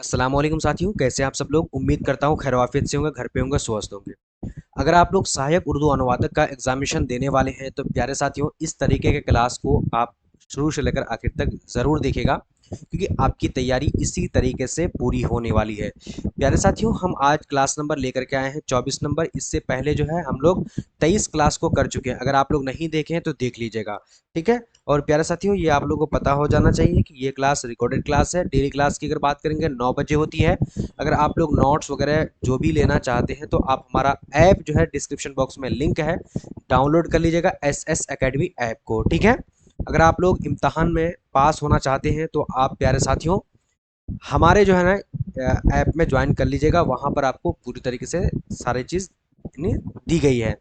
अस्सलाम वालेकुम साथियों, कैसे आप सब लोग। उम्मीद करता हूँ खैर आफियत से होंगे, घर पे होंगे, स्वस्थ होंगे। अगर आप लोग सहायक उर्दू अनुवादक का एग्जामिनेशन देने वाले हैं तो प्यारे साथियों इस तरीके के क्लास को आप शुरू से लेकर आखिर तक ज़रूर देखेगा, क्योंकि आपकी तैयारी इसी तरीके से पूरी होने वाली है। प्यारे साथियों हम आज क्लास नंबर लेकर के आए हैं 24 नंबर। इससे पहले जो है हम लोग 23 क्लास को कर चुके हैं। अगर आप लोग नहीं देखे हैं तो देख लीजिएगा, ठीक है। और प्यारे साथियों ये आप लोगों को पता हो जाना चाहिए कि ये क्लास रिकॉर्डेड क्लास है। डेली क्लास की अगर बात करेंगे 9 बजे होती है। अगर आप लोग नोट्स वगैरह जो भी लेना चाहते हैं तो आप हमारा ऐप जो है डिस्क्रिप्शन बॉक्स में लिंक है, डाउनलोड कर लीजिएगा एस एस अकेडमी ऐप को, ठीक है। अगर आप लोग इम्तहान में पास होना चाहते हैं तो आप प्यारे साथियों हमारे जो है ना ऐप में ज्वाइन कर लीजिएगा। वहाँ पर आपको पूरी तरीके से सारी चीज़ दी गई है।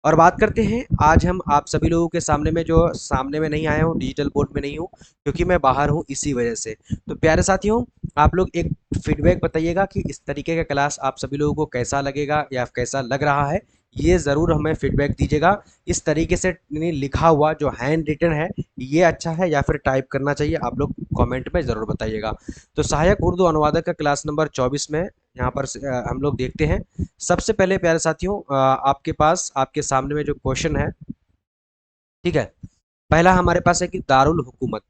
और बात करते हैं आज हम आप सभी लोगों के सामने में, जो सामने में नहीं आया हूँ, डिजिटल बोर्ड में नहीं हूँ, क्योंकि मैं बाहर हूँ इसी वजह से। तो प्यारे साथियों आप लोग एक फीडबैक बताइएगा कि इस तरीके का क्लास आप सभी लोगों को कैसा लगेगा या कैसा लग रहा है। ये ज़रूर हमें फीडबैक दीजिएगा। इस तरीके से लिखा हुआ जो हैंड रिटन है ये अच्छा है या फिर टाइप करना चाहिए, आप लोग कमेंट में ज़रूर बताइएगा। तो सहायक उर्दू अनुवादक का क्लास नंबर 24 में यहाँ पर हम लोग देखते हैं। सबसे पहले प्यारे साथियों आपके पास आपके सामने में जो क्वेश्चन है, ठीक है। पहला हमारे पास है कि दारुल हुकूमत।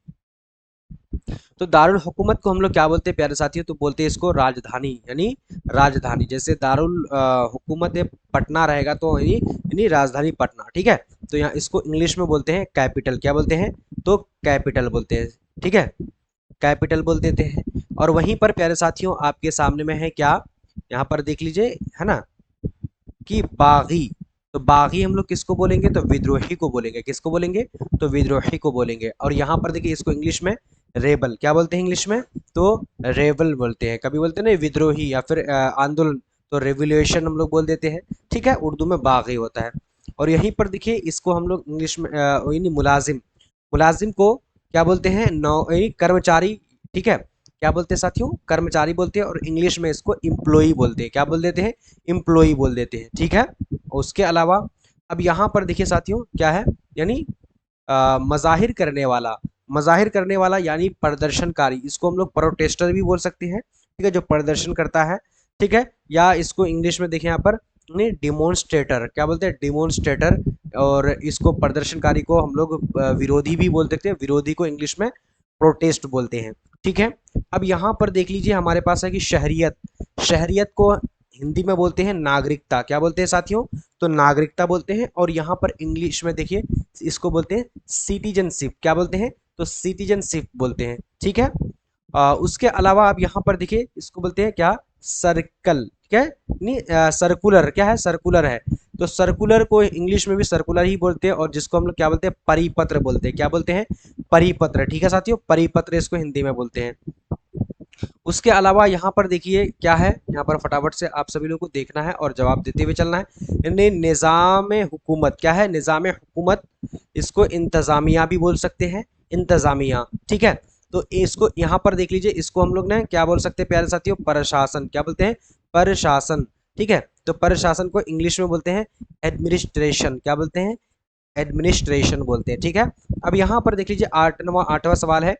तो दारुल हुकूमत को हम लोग क्या बोलते हैं प्यारे साथियों, तो बोलते हैं इसको राजधानी, यानी राजधानी। जैसे दारुल हुकूमत है पटना रहेगा तो यानी राजधानी पटना, ठीक है। तो यहाँ इसको इंग्लिश में बोलते हैं कैपिटल। क्या बोलते हैं, तो कैपिटल बोलते हैं, ठीक है। कैपिटल बोल देते हैं। और वहीं पर प्यारे साथियों आपके सामने में है क्या, यहाँ पर देख लीजिए, है ना, कि बागी। तो बागी हम लोग किसको बोलेंगे, तो विद्रोही को बोलेंगे। किसको बोलेंगे, तो विद्रोही को बोलेंगे। और यहाँ पर देखिए इसको इंग्लिश में रेबल क्या बोलते हैं, इंग्लिश में तो रेबल बोलते हैं। कभी बोलते हैं ना विद्रोही या फिर आंदोलन, तो रेवोल्यूशन हम लोग बोल देते हैं, ठीक है। उर्दू में बागी होता है। और यहीं पर देखिए इसको हम लोग इंग्लिश में मुलाजिम, मुलाजिम को क्या बोलते हैं, नौ कर्मचारी, ठीक है। क्या बोलते हैं साथियों, कर्मचारी बोलते हैं। और इंग्लिश में इसको इम्प्लॉई बोलते हैं। क्या बोल देते हैं, इम्प्लॉई बोल देते हैं, ठीक है। उसके अलावा अब यहाँ पर देखिए साथियों क्या है, यानी मज़ाहिर करने वाला। मज़ाहिर करने वाला यानी प्रदर्शनकारी, इसको हम लोग प्रोटेस्टर भी बोल सकते हैं, ठीक है, जो प्रदर्शन करता है, ठीक है। या इसको इंग्लिश में देखें यहाँ पर नहीं, डिमोन्स्ट्रेटर। क्या बोलते हैं, डिमोन्स्ट्रेटर। और इसको प्रदर्शनकारी को हम लोग विरोधी भी बोल सकते हैं। विरोधी को इंग्लिश में प्रोटेस्ट बोलते हैं, ठीक है। अब यहाँ पर देख लीजिए हमारे पास है कि शहरियत। शहरियत को हिंदी में बोलते हैं नागरिकता। क्या बोलते हैं साथियों, तो नागरिकता बोलते हैं। और यहाँ पर इंग्लिश में देखिए इसको बोलते हैं सिटीजनशिप। क्या बोलते हैं, तो सिटीजनशिप बोलते हैं, ठीक है। उसके अलावा आप यहाँ पर देखिए इसको बोलते हैं क्या, सर्कल, ठीक है। नहीं सर्कुलर, क्या है, सर्कुलर है। तो सर्कुलर को इंग्लिश में भी सर्कुलर ही बोलते हैं। और जिसको हम लोग क्या बोलते हैं, परिपत्र बोलते हैं। क्या बोलते हैं, परिपत्र, ठीक है साथियों, परिपत्र इसको हिंदी में बोलते हैं। उसके अलावा यहाँ पर देखिए क्या है, यहाँ पर फटाफट से आप सभी लोगों को देखना है और जवाब देते हुए चलना है। यानी निज़ाम हुकूमत। क्या है, निज़ाम हुकूमत, इसको इंतज़ामिया भी बोल सकते हैं, इंतज़ामिया, ठीक है। तो इसको यहाँ पर देख लीजिए, इसको हम लोग ना क्या बोल सकते हैं प्यारे साथियों, प्रशासन। क्या बोलते हैं, प्रशासन, ठीक है। तो प्रशासन को इंग्लिश में बोलते हैं एडमिनिस्ट्रेशन। क्या बोलते हैं, एडमिनिस्ट्रेशन बोलते हैं, ठीक है। अब यहाँ पर देख लीजिए आठवां सवाल है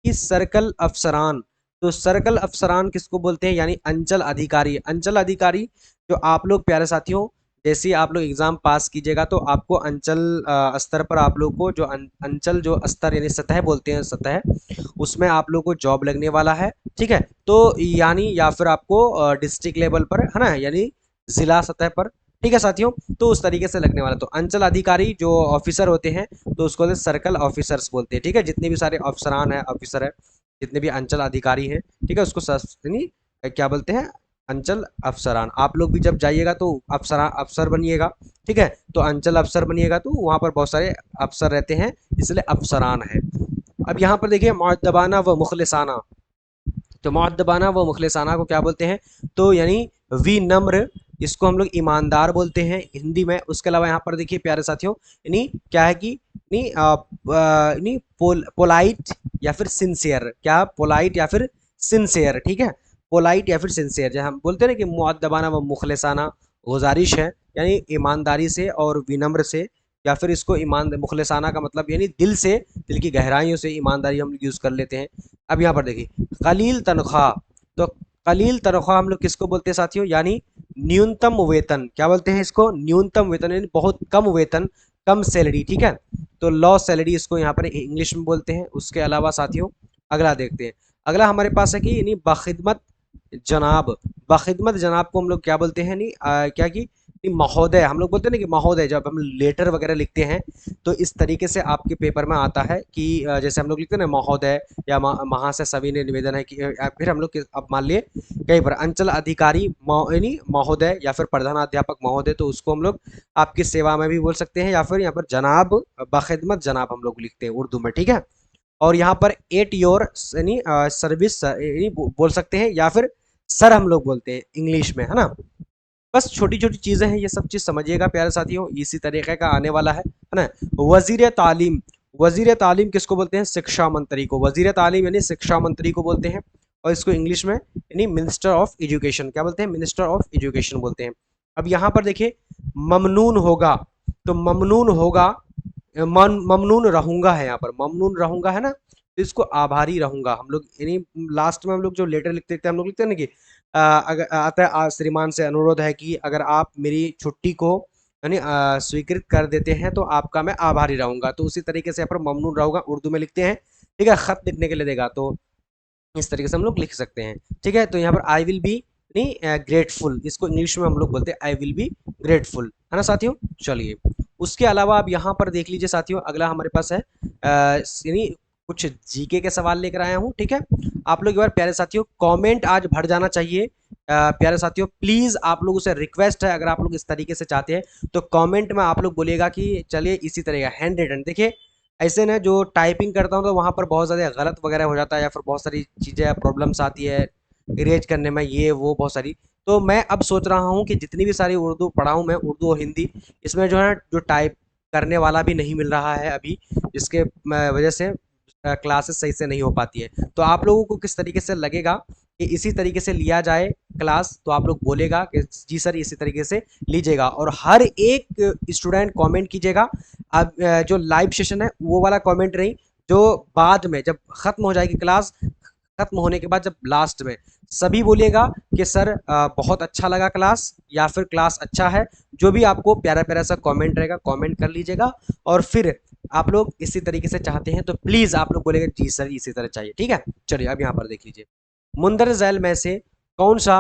कि सर्कल अफसरान। तो सर्कल अफसरान किसको बोलते हैं, यानी अंचल अधिकारी। अंचल अधिकारी जो आप लोग प्यारे साथियों जैसे ही आप लोग एग्जाम पास कीजिएगा तो आपको अंचल स्तर पर आप लोग को जो अंचल जो स्तर यानी सतह बोलते हैं, सतह, उसमें आप लोग को जॉब लगने वाला है, ठीक है। तो यानी या फिर आपको डिस्ट्रिक्ट लेवल पर, है ना, यानी जिला सतह पर, ठीक है साथियों। तो उस तरीके से लगने वाला। तो अंचल अधिकारी जो ऑफिसर होते हैं तो उसको सर्कल ऑफिसर्स बोलते हैं, ठीक है। जितने भी सारे अफसरान है, ऑफिसर है, जितने भी अंचल अधिकारी हैं, ठीक है, उसको यानी क्या बोलते हैं, अंचल अफसरान। आप लोग भी जब जाइएगा तो अफसर बनिएगा, ठीक है। तो अंचल अफसर बनिएगा तो वहाँ पर बहुत सारे अफसर रहते हैं, इसलिए अफसरान है। अब यहाँ पर देखिए मुअद्दबाना व मुखलिसाना। तो मुअद्दबाना व मुखलिसाना को क्या बोलते हैं, तो यानी विनम्र, इसको हम लोग ईमानदार बोलते हैं हिंदी में। उसके अलावा यहाँ पर देखिए प्यारे साथियों, यानी क्या है कि यानी पोलाइट या फिर सिंसियर। क्या, पोलाइट या फिर सिंसियर, ठीक है। पोलाइट या फिर सिंसियर, जहाँ हम बोलते हैं ना कि मुअद्दबाना व मुखलिसाना गुजारिश है, यानी ईमानदारी से और विनम्र से। या फिर इसको ईमान मुखलिसाना का मतलब यानी दिल से, दिल की गहराइयों से ईमानदारी हम यूज़ कर लेते हैं। अब यहाँ पर देखिए कलील तनख्वाह। तो कलील तनख्वाह हम लोग किसको बोलते हैं साथियों, यानी न्यूनतम वेतन। क्या बोलते हैं इसको, न्यूनतम वेतन, यानी बहुत कम वेतन, कम सैलरी, ठीक है। तो लॉ सैलरी इसको यहाँ पर इंग्लिश में बोलते हैं। उसके अलावा साथियों अगला देखते हैं। अगला हमारे पास है कि यानी बखिदमत जनाब। बखिदमत जनाब को हम लोग क्या बोलते हैं, नहीं क्या कि नहीं, महोदय हम लोग बोलते हैं ना कि महोदय। जब हम लेटर वगैरह लिखते हैं तो इस तरीके से आपके पेपर में आता है कि जैसे हम लोग लिखते हैं ना महोदय, या वहां से सभी ने निवेदन है कि फिर हम लोग अब मान लिए कहीं पर अंचल अधिकारी यानी महोदय या फिर प्रधानाध्यापक महोदय, तो उसको हम लोग आपकी सेवा में भी बोल सकते हैं, या फिर यहाँ पर जनाब, बखिदमत जनाब हम लोग लिखते हैं उर्दू में, ठीक है। और यहाँ पर एट योर यानी सर्विस यानी बोल सकते हैं, या फिर सर हम लोग बोलते हैं इंग्लिश में, है ना। बस छोटी छोटी चीजें हैं, ये सब चीज समझिएगा प्यारे साथियों, इसी तरीके का आने वाला है ना। वजीर तालीम, वजीर तालीम किसको बोलते हैं, शिक्षा मंत्री को। वजीर तालीम यानी शिक्षा मंत्री को बोलते हैं, और इसको इंग्लिश में यानी मिनिस्टर ऑफ एजुकेशन क्या बोलते हैं, मिनिस्टर ऑफ एजुकेशन बोलते हैं। अब यहाँ पर देखिए ममनून होगा, तो ममनून होगा, ममनून रहूंगा है, यहाँ पर ममनून रहूंगा है ना, तो इसको आभारी रहूंगा हम लोग, यानी लास्ट में हम लोग जो लेटर लिखते थे हम लोग लिखते हैं ना कि अगर आता है श्रीमान से अनुरोध है कि अगर आप मेरी छुट्टी को यानी स्वीकृत कर देते हैं तो आपका मैं आभारी रहूंगा। तो उसी तरीके से यहाँ पर ममनून रहूंगा उर्दू में लिखते हैं, ठीक है। खत लिखने के लिए देगा तो इस तरीके से हम लोग लिख सकते हैं, ठीक है। तो यहाँ पर आई विल बी नहीं ग्रेटफुल, इसको इंग्लिश में हम लोग बोलते हैं आई विल बी ग्रेटफुल, है ना साथियों। चलिए उसके अलावा आप यहाँ पर देख लीजिए साथियों, अगला हमारे पास है यानी कुछ जीके के सवाल लेकर आया हूँ, ठीक है। आप लोग एक बार प्यारे साथियों कमेंट आज भर जाना चाहिए। प्यारे साथियों प्लीज आप लोगों से रिक्वेस्ट है, अगर आप लोग इस तरीके से चाहते हैं तो कमेंट में आप लोग बोलिएगा कि चलिए इसी तरह का हैंड रिटन। देखिए ऐसे ना जो टाइपिंग करता हूँ तो वहाँ पर बहुत ज़्यादा गलत वगैरह हो जाता है, या फिर बहुत सारी चीज़ें प्रॉब्लम्स आती है इरेज करने में, ये वो बहुत सारी। तो मैं अब सोच रहा हूँ कि जितनी भी सारी उर्दू पढ़ा हूँ मैं, उर्दू और हिंदी, इसमें जो है जो टाइप करने वाला भी नहीं मिल रहा है अभी, जिसके वजह से क्लासेस सही से नहीं हो पाती है। तो आप लोगों को किस तरीके से लगेगा कि इसी तरीके से लिया जाए क्लास, तो आप लोग बोलेगा कि जी सर इसी तरीके से लीजिएगा, और हर एक स्टूडेंट कमेंट कीजिएगा। अब जो लाइव सेशन है वो वाला कमेंट नहीं, जो बाद में जब खत्म हो जाएगी क्लास, खत्म होने के बाद जब लास्ट में सभी बोलिएगा कि सर बहुत अच्छा लगा क्लास, या फिर क्लास अच्छा है। जो भी आपको प्यारा प्यारा सा कमेंट रहेगा कमेंट कर लीजिएगा, और फिर आप लोग इसी तरीके से चाहते हैं तो प्लीज आप लोग बोलेगा जी सर इसी तरह चाहिए, ठीक है। चलिए अब यहाँ पर देख लीजिए, मुंदर झैल में से कौन सा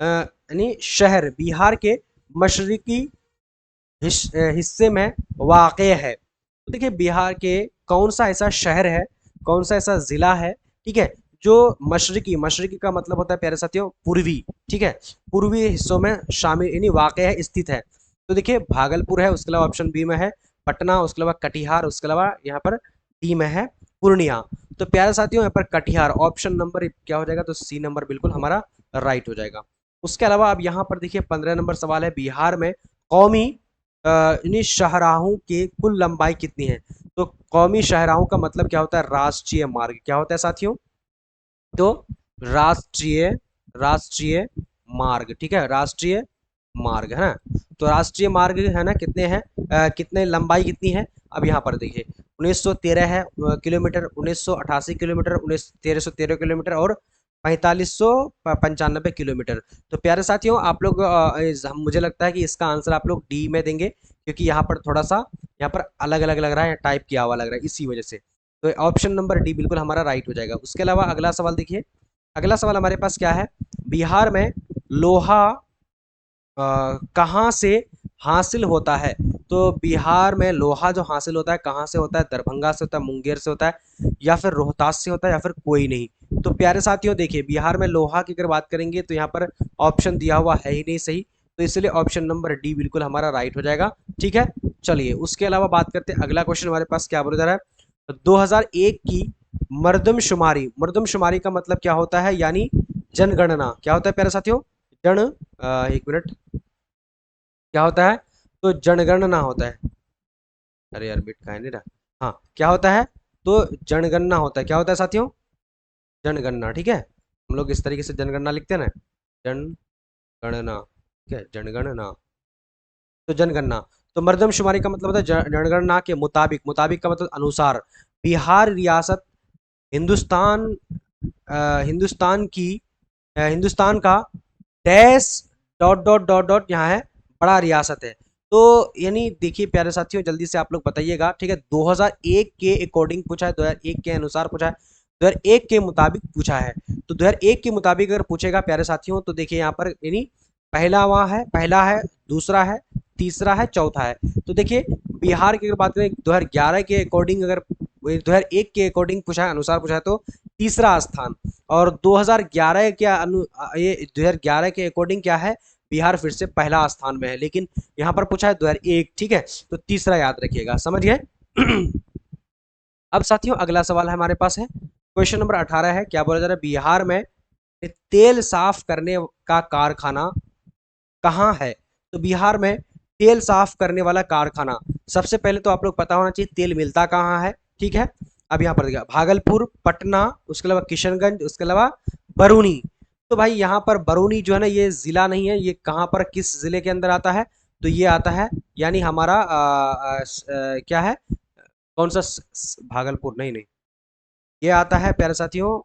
यानी शहर बिहार के मशरकी हिस्से में वाक़ है। तो देखिए बिहार के कौन सा ऐसा शहर है, कौन सा ऐसा ज़िला है, ठीक है, जो मशरकी, मशरकी का मतलब होता है प्यारे साथियों पूर्वी, ठीक है, पूर्वी हिस्सों में शामिल यानी वाक़ है, स्थित है। तो देखिए भागलपुर है, उसके अलावा ऑप्शन बी में है पटना, उसके अलावा कटिहार, उसके अलावा यहाँ पर डी में है पूर्णिया। तो प्यारे साथियों यहाँ पर कटिहार ऑप्शन नंबर क्या हो जाएगा, तो सी नंबर बिल्कुल हमारा राइट हो जाएगा। उसके अलावा अब यहाँ पर देखिए 15 नंबर सवाल है, बिहार में कौमी इन्हीं शाहराहों की कुल लंबाई कितनी है। तो कौमी शाहराहों का मतलब क्या होता है, राष्ट्रीय मार्ग क्या होता है साथियों, तो राष्ट्रीय, राष्ट्रीय मार्ग, ठीक है, राष्ट्रीय मार्ग है ना। तो राष्ट्रीय मार्ग है ना कितने हैं, कितने लंबाई कितनी है। अब यहाँ पर देखिए 1913 है किलोमीटर, 1988 किलोमीटर, 1313 किलोमीटर, और 4595 किलोमीटर। तो प्यारे साथियों आप लोग मुझे लगता है कि इसका आंसर आप लोग डी में देंगे, क्योंकि यहाँ पर थोड़ा सा यहाँ पर अलग अलग लग रहा है, टाइप किया हुआ लग रहा है इसी वजह से। तो ऑप्शन नंबर डी बिल्कुल हमारा राइट हो जाएगा। उसके अलावा अगला सवाल देखिए, अगला सवाल हमारे पास क्या है, बिहार में लोहा कहाँ से हासिल होता है। तो बिहार में लोहा जो हासिल होता है कहाँ से होता है, दरभंगा से होता है, मुंगेर से होता है, या फिर रोहतास से होता है, या फिर कोई नहीं। तो प्यारे साथियों देखिए बिहार में लोहा की अगर बात करेंगे तो यहाँ पर ऑप्शन दिया हुआ है ही नहीं सही, तो इसलिए ऑप्शन नंबर डी बिल्कुल हमारा राइट हो जाएगा, ठीक है। चलिए उसके अलावा बात करते हैं, अगला क्वेश्चन हमारे पास क्या बोला जा रहा है, 2001 की मर्दमशुमारी, मर्दमशुमारी का मतलब क्या होता है, यानी जनगणना क्या होता है प्यारे साथियों, जन एक मिनट क्या होता है, तो जनगणना होता है। अरे यार बिट कहाँ नहीं रहा, हाँ क्या होता है, तो जनगणना होता है। क्या होता है साथियों, जनगणना, ठीक है। हम लोग इस तरीके से जनगणना लिखते हैं ना, जनगणना, ठीक है, जनगणना, तो जनगणना। तो मर्दमशुमारी का मतलब होता है जनगणना के मुताबिक, मुताबिक का मतलब अनुसार। बिहार रियासत हिंदुस्तान हिंदुस्तान की हिंदुस्तान का dash dot dot dot dot यहाँ है बड़ा रियासत है। तो यानी देखिए प्यारे साथियों, जल्दी से आप लोग बताइएगा, ठीक है। 2001 के अकॉर्डिंग पूछा है, 2001 के अनुसार पूछा है, 2001 के मुताबिक पूछा है। तो 2001 के मुताबिक अगर पूछेगा प्यारे साथियों, तो देखिए यहाँ पर यानी पहला वहाँ है, पहला है, दूसरा है, तीसरा है, चौथा है। तो देखिए बिहार की अगर बात करें 2011 के अकॉर्डिंग, अगर 2001 के अकॉर्डिंग पूछा है, अनुसार पूछा है, तो तीसरा स्थान। और 2011 के ये 2011 के अकॉर्डिंग क्या है, बिहार फिर से पहला स्थान में है, लेकिन यहाँ पर पूछा है 2001, ठीक है, तो तीसरा याद रखिएगा, समझ गए। अब साथियों अगला सवाल हमारे पास है, क्वेश्चन नंबर 18 है, क्या बोला जा रहा है, बिहार में तेल साफ करने का कारखाना कहाँ है। तो बिहार में तेल साफ करने वाला कारखाना, सबसे पहले तो आप लोग पता होना चाहिए तेल मिलता कहाँ है, ठीक है। अब यहाँ पर देखिए भागलपुर, पटना, उसके अलावा किशनगंज, उसके अलावा बरूनी। तो भाई यहाँ पर बरूनी जो है ना, ये जिला नहीं है, ये कहाँ पर किस जिले के अंदर आता है, तो ये आता है यानी हमारा क्या है, कौन सा भागलपुर नहीं नहीं, ये आता है प्यारे साथियों,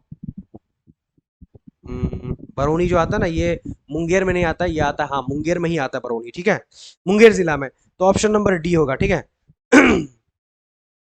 बरौनी जो आता है ना, ये मुंगेर में नहीं आता, ये आता है, हाँ मुंगेर में ही आता है बरौनी, ठीक है, मुंगेर जिला में। तो ऑप्शन नंबर डी होगा, ठीक है।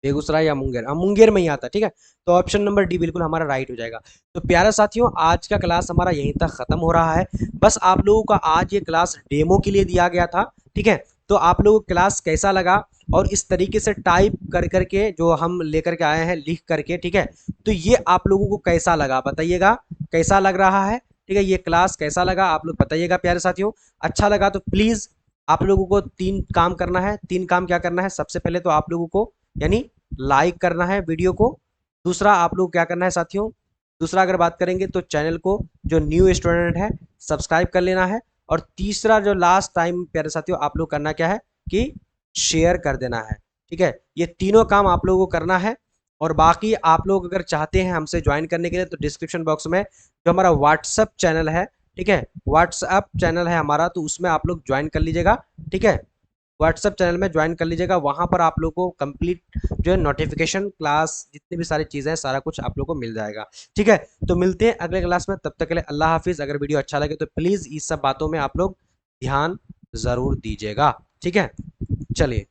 बेगूसराय या मुंगेर, हाँ मुंगेर में ही आता है, ठीक है। तो ऑप्शन नंबर डी बिल्कुल हमारा राइट हो जाएगा। तो प्यारे साथियों आज का क्लास हमारा यहीं तक खत्म हो रहा है। बस आप लोगों का आज ये क्लास डेमो के लिए दिया गया था, ठीक है। तो आप लोगों को क्लास कैसा लगा, और इस तरीके से टाइप कर करके जो हम लेकर के आए हैं लिख करके, ठीक है, तो ये आप लोगों को कैसा लगा बताइएगा, कैसा लग रहा है, ठीक है, ये क्लास कैसा लगा आप लोग बताइएगा प्यारे साथियों। अच्छा लगा तो प्लीज आप लोगों को 3 काम करना है। 3 काम क्या करना है, सबसे पहले तो आप लोगों को यानी लाइक करना है वीडियो को। दूसरा आप लोग क्या करना है साथियों, दूसरा अगर बात करेंगे तो चैनल को जो न्यू स्टूडेंट है सब्सक्राइब कर लेना है। और तीसरा जो लास्ट टाइम प्यारे साथियों आप लोग करना क्या है कि शेयर कर देना है, ठीक है। ये तीनों काम आप लोगों को करना है। और बाकी आप लोग अगर चाहते हैं हमसे ज्वाइन करने के लिए, तो डिस्क्रिप्शन बॉक्स में जो हमारा व्हाट्सअप चैनल है, ठीक है, व्हाट्सअप चैनल है हमारा, तो उसमें आप लोग ज्वाइन कर लीजिएगा, ठीक है। व्हाट्सअप चैनल में ज्वाइन कर लीजिएगा, वहां पर आप लोग को कंप्लीट जो है नोटिफिकेशन, क्लास, जितनी भी सारी चीजें हैं, सारा कुछ आप लोग को मिल जाएगा, ठीक है। तो मिलते हैं अगले क्लास में, तब तक के लिए अल्लाह हाफिज। अगर वीडियो अच्छा लगे तो प्लीज इस सब बातों में आप लोग ध्यान जरूर दीजिएगा, ठीक है। चलिए।